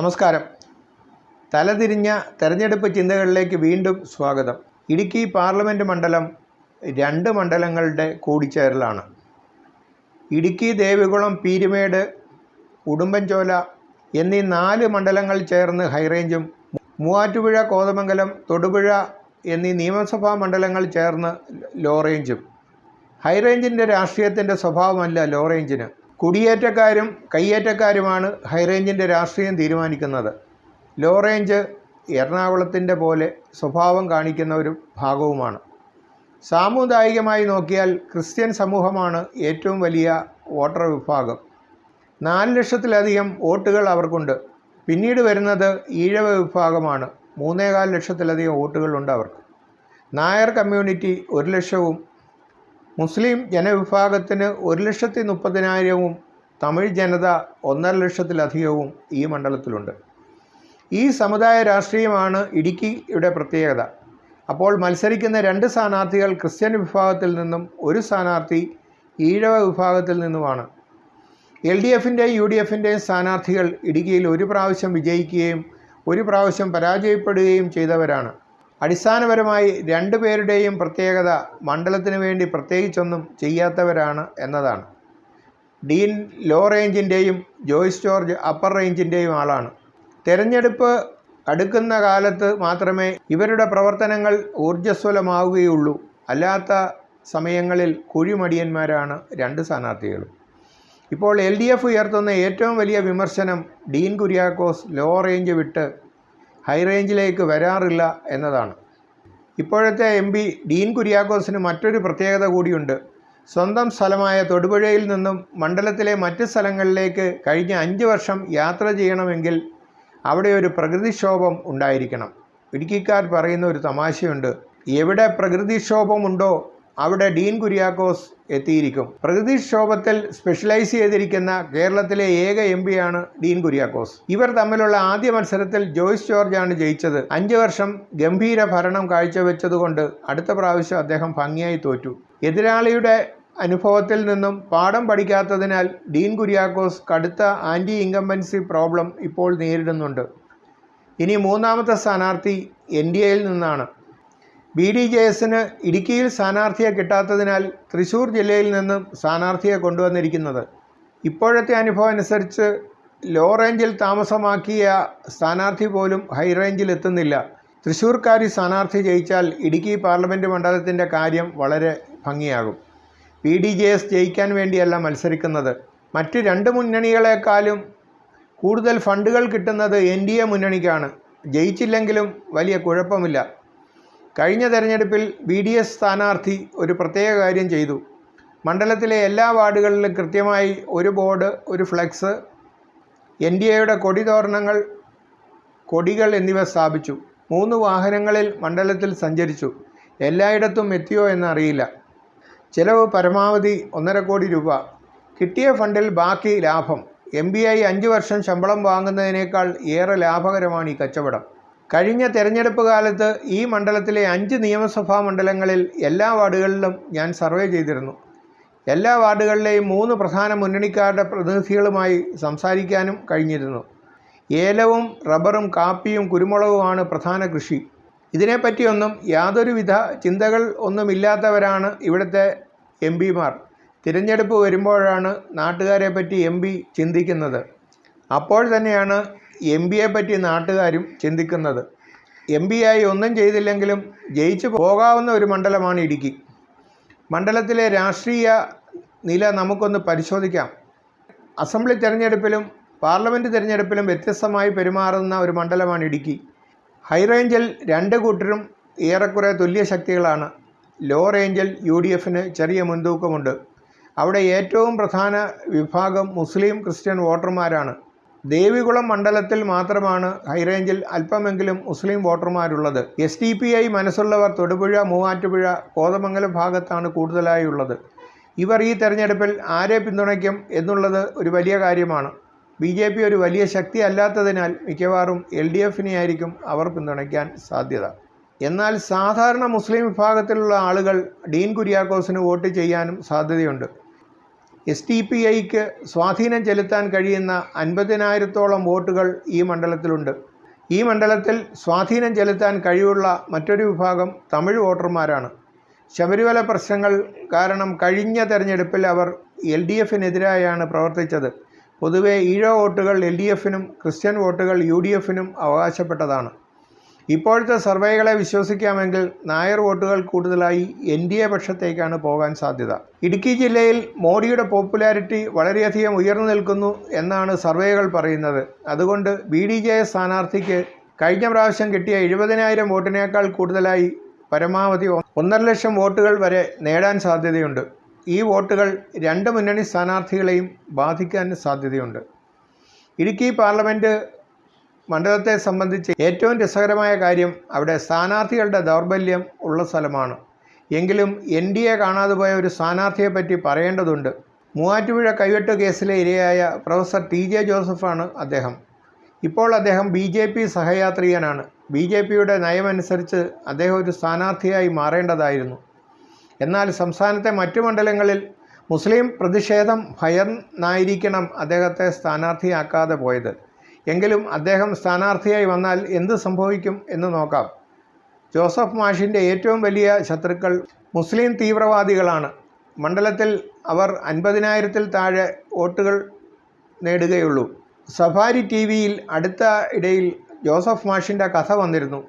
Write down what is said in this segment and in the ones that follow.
നമസ്കാരം. തലതിരിഞ്ഞ തെരഞ്ഞെടുപ്പ് ചിന്തകളിലേക്ക് വീണ്ടും സ്വാഗതം. ഇടുക്കി പാർലമെൻറ്റ് മണ്ഡലം 2 മണ്ഡലങ്ങളുടെ കൂടിച്ചേരലാണ്. ഇടുക്കി, ദേവികുളം, പീരുമേട്, ഉടുമ്പൻചോല എന്നീ 4 മണ്ഡലങ്ങൾ ചേർന്ന് ഹൈറേഞ്ചും, മൂവാറ്റുപുഴ, കോതമംഗലം, തൊടുപുഴ എന്നീ നിയമസഭാ മണ്ഡലങ്ങൾ ചേർന്ന് ലോ റേഞ്ചും. ഹൈറേഞ്ചിൻ്റെ രാഷ്ട്രീയത്തിൻ്റെ സ്വഭാവമല്ല ലോ റേഞ്ചിന്. കുടിയേറ്റക്കാരും കയ്യേറ്റക്കാരുമാണ് ഹൈറേഞ്ചിൻ്റെ രാഷ്ട്രീയം തീരുമാനിക്കുന്നത്. ലോ റേഞ്ച് എറണാകുളത്തിൻ്റെ പോലെ സ്വഭാവം കാണിക്കുന്ന ഒരു ഭാഗവുമാണ്. സാമുദായികമായി നോക്കിയാൽ ക്രിസ്ത്യൻ സമൂഹമാണ് ഏറ്റവും വലിയ വോട്ടർ വിഭാഗം. 4 ലക്ഷത്തിലധികം വോട്ടുകൾ അവർക്കുണ്ട്. പിന്നീട് വരുന്നത് ഈഴവ വിഭാഗമാണ്. 3.25 ലക്ഷത്തിലധികം വോട്ടുകളുണ്ട് അവർക്ക്. നായർ കമ്മ്യൂണിറ്റി 1 ലക്ഷവും, മുസ്ലിം ജനവിഭാഗത്തിന് 1,30,000-ഉം, തമിഴ് ജനത 1.5 ലക്ഷത്തിലധികവും ഈ മണ്ഡലത്തിലുണ്ട്. ഈ സമുദായ രാഷ്ട്രീയമാണ് ഇടുക്കിയുടെ പ്രത്യേകത. അപ്പോൾ മത്സരിക്കുന്ന 2 സ്ഥാനാർത്ഥികൾ ക്രിസ്ത്യൻ വിഭാഗത്തിൽ നിന്നും, ഒരു സ്ഥാനാർത്ഥി ഈഴവ വിഭാഗത്തിൽ നിന്നുമാണ്. LDFൻ്റെയും UDFൻ്റെയും സ്ഥാനാർത്ഥികൾ ഇടുക്കിയിൽ 1 പ്രാവശ്യം വിജയിക്കുകയും 1 പ്രാവശ്യം പരാജയപ്പെടുകയും ചെയ്തവരാണ്. അടിസ്ഥാനപരമായി 2 പേരുടെയും പ്രത്യേകത മണ്ഡലത്തിന് വേണ്ടി പ്രത്യേകിച്ചൊന്നും ചെയ്യാത്തവരാണ് എന്നതാണ്. ഡീൻ ലോ റേഞ്ചിൻ്റെയും ജോയ്സ് ജോർജ് അപ്പർ റേഞ്ചിൻ്റെയും ആളാണ്. തെരഞ്ഞെടുപ്പ് അടുക്കുന്ന കാലത്ത് മാത്രമേ ഇവരുടെ പ്രവർത്തനങ്ങൾ ഊർജ്ജസ്വലമാവുകയുള്ളൂ. അല്ലാത്ത സമയങ്ങളിൽ കുഴിമടിയന്മാരാണ് 2 സ്ഥാനാർത്ഥികളും. ഇപ്പോൾ LDF ഉയർത്തുന്ന ഏറ്റവും വലിയ വിമർശനം ഡീൻ കുര്യാക്കോസ് ലോ റേഞ്ച് വിട്ട് ഹൈറേഞ്ചിലേക്ക് വരാറില്ല എന്നതാണ്. ഇപ്പോഴത്തെ MP ഡീൻ കുര്യാക്കോസിന് മറ്റൊരു പ്രത്യേകത കൂടിയുണ്ട്. സ്വന്തം സ്ഥലമായ തൊടുപുഴയിൽ നിന്നും മണ്ഡലത്തിലെ മറ്റ് സ്ഥലങ്ങളിലേക്ക് കഴിഞ്ഞ 5 വർഷം യാത്ര ചെയ്യണമെങ്കിൽ അവിടെ ഒരു പ്രകൃതിക്ഷോഭം ഉണ്ടായിരിക്കണം. ഇടുക്കിക്കാർ പറയുന്ന ഒരു തമാശയുണ്ട്: എവിടെ പ്രകൃതിക്ഷോഭമുണ്ടോ അവിടെ ഡീൻ കുര്യാക്കോസ് എത്തിയിരിക്കും. പ്രകൃതിക്ഷോഭത്തിൽ സ്പെഷ്യലൈസ് ചെയ്തിരിക്കുന്ന കേരളത്തിലെ ഏക MP-യാണ് ഡീൻ കുര്യാക്കോസ്. ഇവർ തമ്മിലുള്ള ആദ്യ മത്സരത്തിൽ ജോയ്സ് ജോർജാണ് ജയിച്ചത്. 5 വർഷം ഗംഭീര ഭരണം കാഴ്ചവെച്ചതുകൊണ്ട് അടുത്ത പ്രാവശ്യം അദ്ദേഹം ഭംഗിയായി തോറ്റു. എതിരാളിയുടെ അനുഭവത്തിൽ നിന്നും പാഠം പഠിക്കാത്തതിനാൽ ഡീൻ കുര്യാക്കോസ് കടുത്ത ആൻറ്റി ഇൻകംബൻസി പ്രോബ്ലം ഇപ്പോൾ നേരിടുന്നുണ്ട്. ഇനി 3ാമത്തെ സ്ഥാനാർത്ഥി NDAയിൽ നിന്നാണ്. BDJSന് ഇടുക്കിയിൽ സ്ഥാനാർത്ഥിയെ കിട്ടാത്തതിനാൽ തൃശ്ശൂർ ജില്ലയിൽ നിന്നും സ്ഥാനാർത്ഥിയെ കൊണ്ടുവന്നിരിക്കുന്നത്. ഇപ്പോഴത്തെ അനുഭവം അനുസരിച്ച് ലോ റേഞ്ചിൽ താമസമാക്കിയ സ്ഥാനാർത്ഥി പോലും ഹൈറേഞ്ചിൽ എത്തുന്നില്ല. തൃശ്ശൂർക്കാരി സ്ഥാനാർത്ഥി ജയിച്ചാൽ ഇടുക്കി പാർലമെൻറ്റ് മണ്ഡലത്തിൻ്റെ കാര്യം വളരെ ഭംഗിയാകും. BDJS ജയിക്കാൻ വേണ്ടിയല്ല മത്സരിക്കുന്നത്. മറ്റ് 2 മുന്നണികളെക്കാളും കൂടുതൽ ഫണ്ടുകൾ കിട്ടുന്നത് NDA മുന്നണിക്കാണ്. ജയിച്ചില്ലെങ്കിലും വലിയ കുഴപ്പമില്ല. കഴിഞ്ഞ തെരഞ്ഞെടുപ്പിൽ BDS സ്ഥാനാർത്ഥി ഒരു പ്രത്യേക കാര്യം ചെയ്തു. മണ്ഡലത്തിലെ എല്ലാ വാർഡുകളിലും കൃത്യമായി ഒരു ബോർഡ്, ഒരു ഫ്ലെക്സ്, NDAയുടെ കൊടിതോരണങ്ങൾ, കൊടികൾ എന്നിവ സ്ഥാപിച്ചു. 3 വാഹനങ്ങളിൽ മണ്ഡലത്തിൽ സഞ്ചരിച്ചു. എല്ലായിടത്തും എത്തിയോ എന്നറിയില്ല. ചിലവ് പരമാവധി 1.5 കോടി രൂപ. കിട്ടിയ ഫണ്ടിൽ ബാക്കി ലാഭം. MP-ആയി 5 വർഷം ശമ്പളം വാങ്ങുന്നതിനേക്കാൾ ഏറെ ലാഭകരമാണ് ഈ കച്ചവടം. കഴിഞ്ഞ തെരഞ്ഞെടുപ്പ് കാലത്ത് ഈ മണ്ഡലത്തിലെ 5 നിയമസഭാ മണ്ഡലങ്ങളിൽ എല്ലാ വാർഡുകളിലും ഞാൻ സർവേ ചെയ്തിരുന്നു. എല്ലാ വാർഡുകളിലെയും 3 പ്രധാന മുന്നണിക്കാരുടെ പ്രതിനിധികളുമായി സംസാരിക്കാനും കഴിഞ്ഞിരുന്നു. ഏലവും റബ്ബറും കാപ്പിയും കുരുമുളകുമാണ് പ്രധാന കൃഷി. ഇതിനെപ്പറ്റിയൊന്നും യാതൊരുവിധ ചിന്തകൾ ഒന്നുമില്ലാത്തവരാണ് ഇവിടുത്തെ MP-മാർ. തിരഞ്ഞെടുപ്പ് വരുമ്പോഴാണ് നാട്ടുകാരെ പറ്റി MP ചിന്തിക്കുന്നത്. അപ്പോൾ തന്നെയാണ് MP-യെ പറ്റി നാട്ടുകാരും ചിന്തിക്കുന്നത്. MP-ആയി ഒന്നും ചെയ്തില്ലെങ്കിലും ജയിച്ചു പോകാവുന്ന ഒരു മണ്ഡലമാണ് ഇടുക്കി. മണ്ഡലത്തിലെ രാഷ്ട്രീയ നില നമുക്കൊന്ന് പരിശോധിക്കാം. അസംബ്ലി തെരഞ്ഞെടുപ്പിലും പാർലമെൻറ്റ് തെരഞ്ഞെടുപ്പിലും വ്യത്യസ്തമായി പെരുമാറുന്ന ഒരു മണ്ഡലമാണ് ഇടുക്കി. ഹൈറേഞ്ചിൽ 2 കൂട്ടരും ഏറെക്കുറെ തുല്യ ശക്തികളാണ്. ലോ റേഞ്ചിൽ UDFന് ചെറിയ മുൻതൂക്കമുണ്ട്. അവിടെ ഏറ്റവും പ്രധാന വിഭാഗം മുസ്ലിം ക്രിസ്ത്യൻ വോട്ടർമാരാണ്. ദേവികുളം മണ്ഡലത്തിൽ മാത്രമാണ് ഹൈറേഞ്ചിൽ അല്പമെങ്കിലും മുസ്ലിം വോട്ടർമാരുള്ളത്. SDPI മനസ്സുള്ളവർ തൊടുപുഴ, മൂവാറ്റുപുഴ, കോതമംഗലം ഭാഗത്താണ് കൂടുതലായുള്ളത്. ഇവർ ഈ തെരഞ്ഞെടുപ്പിൽ ആരെ പിന്തുണയ്ക്കും എന്നുള്ളത് ഒരു വലിയ കാര്യമാണ്. BJP ഒരു വലിയ ശക്തി അല്ലാത്തതിനാൽ മിക്കവാറും LDFനെ ആയിരിക്കും അവർ പിന്തുണയ്ക്കാൻ സാധ്യത. എന്നാൽ സാധാരണ മുസ്ലിം വിഭാഗത്തിലുള്ള ആളുകൾ ഡീൻ കുര്യാക്കോസിന് വോട്ട് ചെയ്യാനും സാധ്യതയുണ്ട്. SDPIക്ക് സ്വാധീനം ചെലുത്താൻ കഴിയുന്ന 50,000-ഓളം വോട്ടുകൾ ഈ മണ്ഡലത്തിലുണ്ട്. ഈ മണ്ഡലത്തിൽ സ്വാധീനം ചെലുത്താൻ കഴിവുള്ള മറ്റൊരു വിഭാഗം തമിഴ് വോട്ടർമാരാണ്. ശബരിമല പ്രശ്നങ്ങൾ കാരണം കഴിഞ്ഞ തെരഞ്ഞെടുപ്പിൽ അവർ LDFനെതിരായാണ് പ്രവർത്തിച്ചത്. പൊതുവെ ഈഴവ വോട്ടുകൾ LDFനും ക്രിസ്ത്യൻ വോട്ടുകൾ UDFനും അവകാശപ്പെട്ടതാണ്. ഇപ്പോഴത്തെ സർവേകളെ വിശ്വസിക്കാമെങ്കിൽ നായർ വോട്ടുകൾ കൂടുതലായി NDA പക്ഷത്തേക്കാണ് പോകാൻ സാധ്യത. ഇടുക്കി ജില്ലയിൽ മോഡിയുടെ പോപ്പുലാരിറ്റി വളരെയധികം ഉയർന്നു നിൽക്കുന്നു എന്നാണ് സർവേകൾ പറയുന്നത്. അതുകൊണ്ട് BDJS സ്ഥാനാർത്ഥിക്ക് കഴിഞ്ഞ പ്രാവശ്യം കിട്ടിയ 70,000 വോട്ടിനേക്കാൾ കൂടുതലായി പരമാവധി 1.5 ലക്ഷം വോട്ടുകൾ വരെ നേടാൻ സാധ്യതയുണ്ട്. ഈ വോട്ടുകൾ രണ്ട് മുന്നണി സ്ഥാനാർത്ഥികളെയും ബാധിക്കാൻ സാധ്യതയുണ്ട്. ഇടുക്കി പാർലമെൻറ്റ് മണ്ഡലത്തെ സംബന്ധിച്ച് ഏറ്റവും രസകരമായ കാര്യം അവിടെ സ്ഥാനാർത്ഥികളുടെ ദൗർബല്യം ഉള്ള സ്ഥലമാണ്. എങ്കിലും NDA കാണാതെ പോയ ഒരു സ്ഥാനാർത്ഥിയെപ്പറ്റി പറയേണ്ടതുണ്ട്. മൂവാറ്റുപുഴ കൈവെട്ട് കേസിലെ ഇരയായ പ്രൊഫസർ TJ ജോസഫാണ് അദ്ദേഹം. ഇപ്പോൾ അദ്ദേഹം BJP സഹയാത്രികനാണ്. BJPയുടെ നയമനുസരിച്ച് അദ്ദേഹം ഒരു സ്ഥാനാർത്ഥിയായി മാറേണ്ടതായിരുന്നു. എന്നാൽ സംസ്ഥാനത്തെ മറ്റു മണ്ഡലങ്ങളിൽ മുസ്ലിം പ്രതിഷേധം ഭയന്നായിരിക്കണം അദ്ദേഹത്തെ സ്ഥാനാർത്ഥിയാക്കാതെ പോയത്. എങ്കിലും അദ്ദേഹം സ്ഥാനാർത്ഥിയായി വന്നാൽ എന്ത് സംഭവിക്കും എന്ന് നോക്കാം. ജോസഫ് മാഷിൻ്റെ ഏറ്റവും വലിയ ശത്രുക്കൾ മുസ്ലിം തീവ്രവാദികളാണ്. മണ്ഡലത്തിൽ അവർ 50,000-ൽ താഴെ വോട്ടുകൾ നേടുകയുള്ളൂ. സഫാരി TVയിൽ അടുത്ത ഇടയിൽ ജോസഫ് മാഷിൻ്റെ കഥ വന്നിരുന്നു.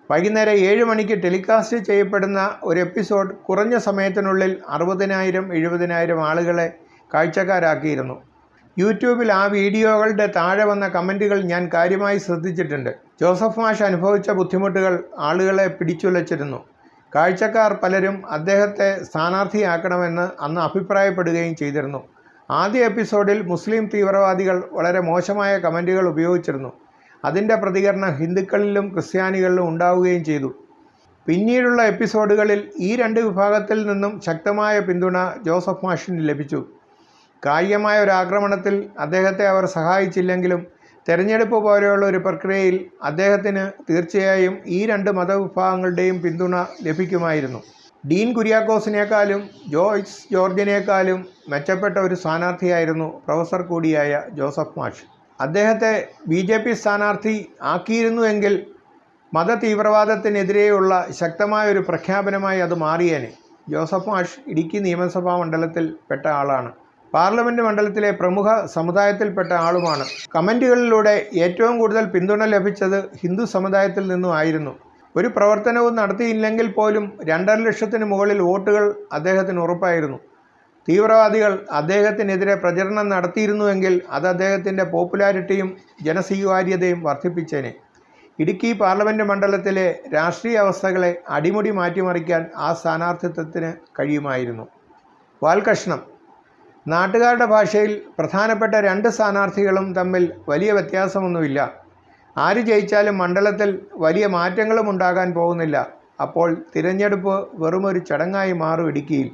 വൈകുന്നേരം 7 മണിക്ക് ടെലികാസ്റ്റ് ചെയ്യപ്പെടുന്ന ഒരു എപ്പിസോഡ് കുറഞ്ഞ സമയത്തിനുള്ളിൽ 60,000-70,000 ആളുകളെ കാഴ്ചക്കാരാക്കിയിരുന്നു. യൂട്യൂബിൽ ആ വീഡിയോകളുടെ താഴെ വന്ന കമൻറ്റുകൾ ഞാൻ കാര്യമായി ശ്രദ്ധിച്ചിട്ടുണ്ട്. ജോസഫ് മാഷ് അനുഭവിച്ച ബുദ്ധിമുട്ടുകൾ ആളുകളെ പിടിച്ചുലച്ചിരുന്നു. കാഴ്ചക്കാർ പലരും അദ്ദേഹത്തെ സ്ഥാനാർത്ഥിയാക്കണമെന്ന് അന്ന് അഭിപ്രായപ്പെടുകയും ചെയ്തിരുന്നു. ആദ്യ എപ്പിസോഡിൽ മുസ്ലിം തീവ്രവാദികൾ വളരെ മോശമായ കമൻറ്റുകൾ ഉപയോഗിച്ചിരുന്നു. അതിൻ്റെ പ്രതികരണം ഹിന്ദുക്കളിലും ക്രിസ്ത്യാനികളിലും ഉണ്ടാവുകയും ചെയ്തു. പിന്നീടുള്ള എപ്പിസോഡുകളിൽ ഈ രണ്ട് വിഭാഗത്തിൽ നിന്നും ശക്തമായ പിന്തുണ ജോസഫ് മാഷിന് ലഭിച്ചു. കായികമായ ഒരു ആക്രമണത്തിൽ അദ്ദേഹത്തെ അവർ സഹായിച്ചില്ലെങ്കിലും തെരഞ്ഞെടുപ്പ് പോലെയുള്ള ഒരു പ്രക്രിയയിൽ അദ്ദേഹത്തിന് തീർച്ചയായും ഈ രണ്ട് മതവിഭാഗങ്ങളുടെയും പിന്തുണ ലഭിക്കുമായിരുന്നു. ഡീൻ കുര്യാക്കോസിനേക്കാളും ജോയ്സ് ജോർജിനേക്കാളും മെച്ചപ്പെട്ട ഒരു സ്ഥാനാർത്ഥിയായിരുന്നു പ്രൊഫസർ കൂടിയായ ജോസഫ് മാഷ്. അദ്ദേഹത്തെ BJP സ്ഥാനാർത്ഥി ആക്കിയിരുന്നുവെങ്കിൽ മതതീവ്രവാദത്തിനെതിരെയുള്ള ശക്തമായൊരു പ്രഖ്യാപനമായി അത് മാറിയേനെ. ജോസഫ് മാഷ് ഇടുക്കി നിയമസഭാ മണ്ഡലത്തിൽ പെട്ട ആളാണ്. പാർലമെൻറ്റ് മണ്ഡലത്തിലെ പ്രമുഖ സമുദായത്തിൽപ്പെട്ട ആളുമാണ്. കമൻറ്റുകളിലൂടെ ഏറ്റവും കൂടുതൽ പിന്തുണ ലഭിച്ചത് ഹിന്ദു സമുദായത്തിൽ നിന്നുമായിരുന്നു. ഒരു പ്രവർത്തനവും നടത്തിയില്ലെങ്കിൽ പോലും 2.5 ലക്ഷത്തിന് മുകളിൽ വോട്ടുകൾ അദ്ദേഹത്തിന് ഉറപ്പായിരുന്നു. തീവ്രവാദികൾ അദ്ദേഹത്തിനെതിരെ പ്രചരണം നടത്തിയിരുന്നുവെങ്കിൽ അത് അദ്ദേഹത്തിൻ്റെ പോപ്പുലാരിറ്റിയും ജനസ്വീകാര്യതയും വർദ്ധിപ്പിച്ചേനെ. ഇടുക്കി പാർലമെൻറ്റ് മണ്ഡലത്തിലെ രാഷ്ട്രീയ അവസ്ഥകളെ അടിമുടി മാറ്റിമറിക്കാൻ ആ സ്ഥാനാർത്ഥിത്വത്തിന് കഴിയുമായിരുന്നു. വാൽകഷ്ണം. നാട്ടുകാരുടെ ഭാഷയിൽ പ്രധാനപ്പെട്ട രണ്ട് സ്ഥാനാർത്ഥികളും തമ്മിൽ വലിയ വ്യത്യാസമൊന്നുമില്ല. ആര് ജയിച്ചാലും മണ്ഡലത്തിൽ വലിയ മാറ്റങ്ങളും ഉണ്ടാകാൻ പോകുന്നില്ല. അപ്പോൾ തിരഞ്ഞെടുപ്പ് വെറുമൊരു ചടങ്ങായി മാറും ഇടുക്കിയിൽ.